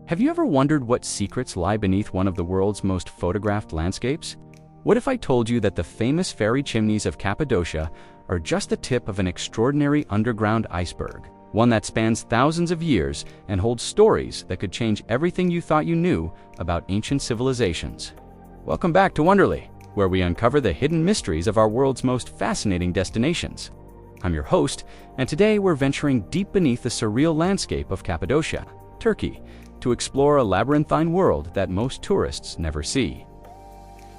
Have you ever wondered what secrets lie beneath one of the world's most photographed landscapes? What if I told you that the famous fairy chimneys of Cappadocia are just the tip of an extraordinary underground iceberg, one that spans thousands of years and holds stories that could change everything you thought you knew about ancient civilizations? Welcome back to Wonderly, where we uncover the hidden mysteries of our world's most fascinating destinations. I'm your host, and today we're venturing deep beneath the surreal landscape of Cappadocia, Turkey, to explore a labyrinthine world that most tourists never see.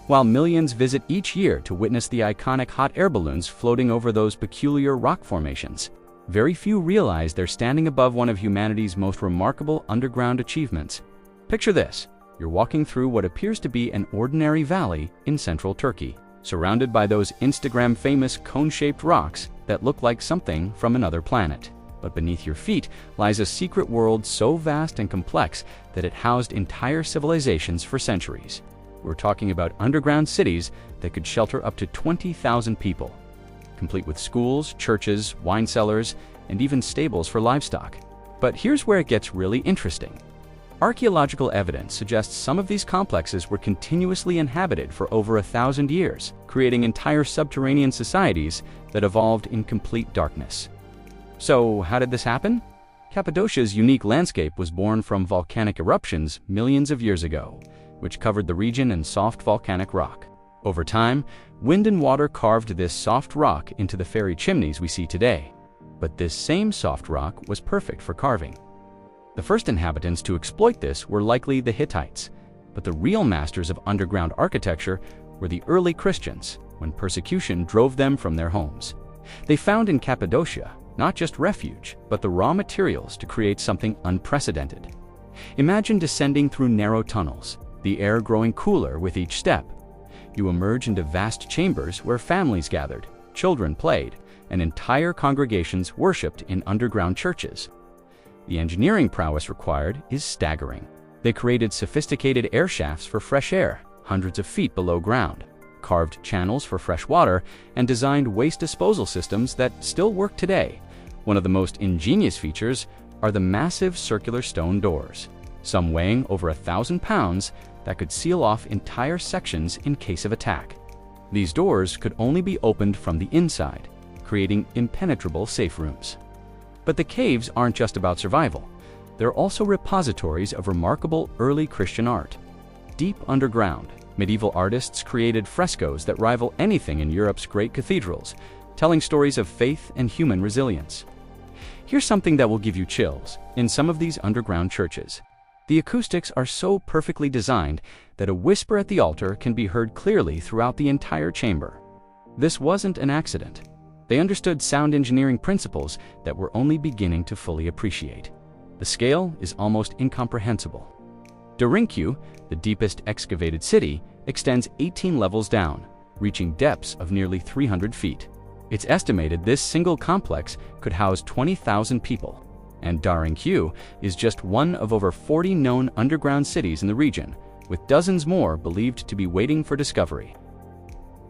While millions visit each year to witness the iconic hot air balloons floating over those peculiar rock formations, very few realize they're standing above one of humanity's most remarkable underground achievements. Picture this: you're walking through what appears to be an ordinary valley in central Turkey, surrounded by those Instagram-famous cone-shaped rocks that look like something from another planet. But beneath your feet lies a secret world so vast and complex that it housed entire civilizations for centuries. We're talking about underground cities that could shelter up to 20,000 people, complete with schools, churches, wine cellars, and even stables for livestock. But here's where it gets really interesting. Archaeological evidence suggests some of these complexes were continuously inhabited for over 1,000 years, creating entire subterranean societies that evolved in complete darkness. So, how did this happen? Cappadocia's unique landscape was born from volcanic eruptions millions of years ago, which covered the region in soft volcanic rock. Over time, wind and water carved this soft rock into the fairy chimneys we see today. But this same soft rock was perfect for carving. The first inhabitants to exploit this were likely the Hittites, but the real masters of underground architecture were the early Christians, when persecution drove them from their homes. They found in Cappadocia not just refuge, but the raw materials to create something unprecedented. Imagine descending through narrow tunnels, the air growing cooler with each step. You emerge into vast chambers where families gathered, children played, and entire congregations worshipped in underground churches. The engineering prowess required is staggering. They created sophisticated air shafts for fresh air, hundreds of feet below ground, carved channels for fresh water, and designed waste disposal systems that still work today. One of the most ingenious features are the massive circular stone doors, some weighing over 1,000 pounds, that could seal off entire sections in case of attack. These doors could only be opened from the inside, creating impenetrable safe rooms. But the caves aren't just about survival. They're also repositories of remarkable early Christian art. Deep underground, medieval artists created frescoes that rival anything in Europe's great cathedrals, telling stories of faith and human resilience. Here's something that will give you chills. In some of these underground churches, the acoustics are so perfectly designed that a whisper at the altar can be heard clearly throughout the entire chamber. This wasn't an accident. They understood sound engineering principles that we're only beginning to fully appreciate. The scale is almost incomprehensible. Derinkuyu, the deepest excavated city, extends 18 levels down, reaching depths of nearly 300 feet. It's estimated this single complex could house 20,000 people. And Derinkuyu is just one of over 40 known underground cities in the region, with dozens more believed to be waiting for discovery.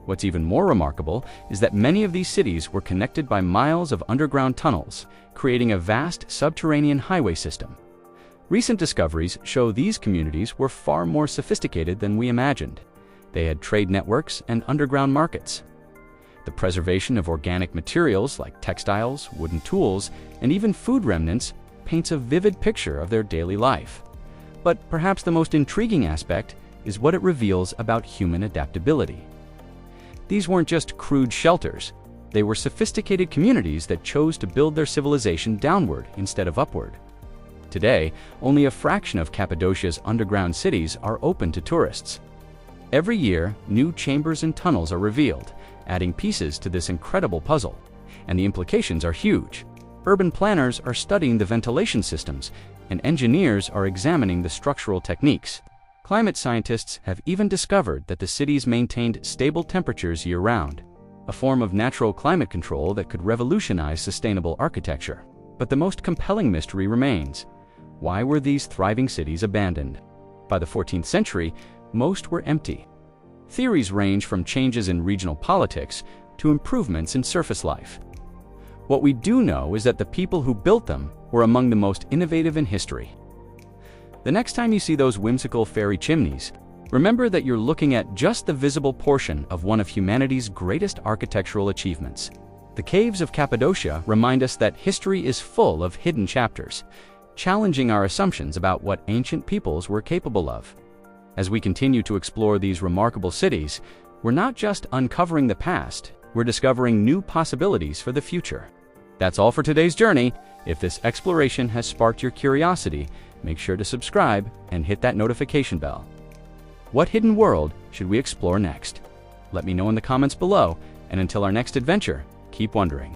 What's even more remarkable is that many of these cities were connected by miles of underground tunnels, creating a vast subterranean highway system. Recent discoveries show these communities were far more sophisticated than we imagined. They had trade networks and underground markets. The preservation of organic materials like textiles, wooden tools, and even food remnants paints a vivid picture of their daily life. But perhaps the most intriguing aspect is what it reveals about human adaptability. These weren't just crude shelters. They were sophisticated communities that chose to build their civilization downward instead of upward. Today, only a fraction of Cappadocia's underground cities are open to tourists. Every year, new chambers and tunnels are revealed, adding pieces to this incredible puzzle. And the implications are huge. Urban planners are studying the ventilation systems, and engineers are examining the structural techniques. Climate scientists have even discovered that the cities maintained stable temperatures year-round, a form of natural climate control that could revolutionize sustainable architecture. But the most compelling mystery remains: why were these thriving cities abandoned? By the 14th century, most were empty. Theories range from changes in regional politics to improvements in surface life. What we do know is that the people who built them were among the most innovative in history. The next time you see those whimsical fairy chimneys, remember that you're looking at just the visible portion of one of humanity's greatest architectural achievements. The caves of Cappadocia remind us that history is full of hidden chapters, challenging our assumptions about what ancient peoples were capable of. As we continue to explore these remarkable cities, we're not just uncovering the past, we're discovering new possibilities for the future. That's all for today's journey. If this exploration has sparked your curiosity, make sure to subscribe and hit that notification bell. What hidden world should we explore next? Let me know in the comments below, and until our next adventure, keep wondering.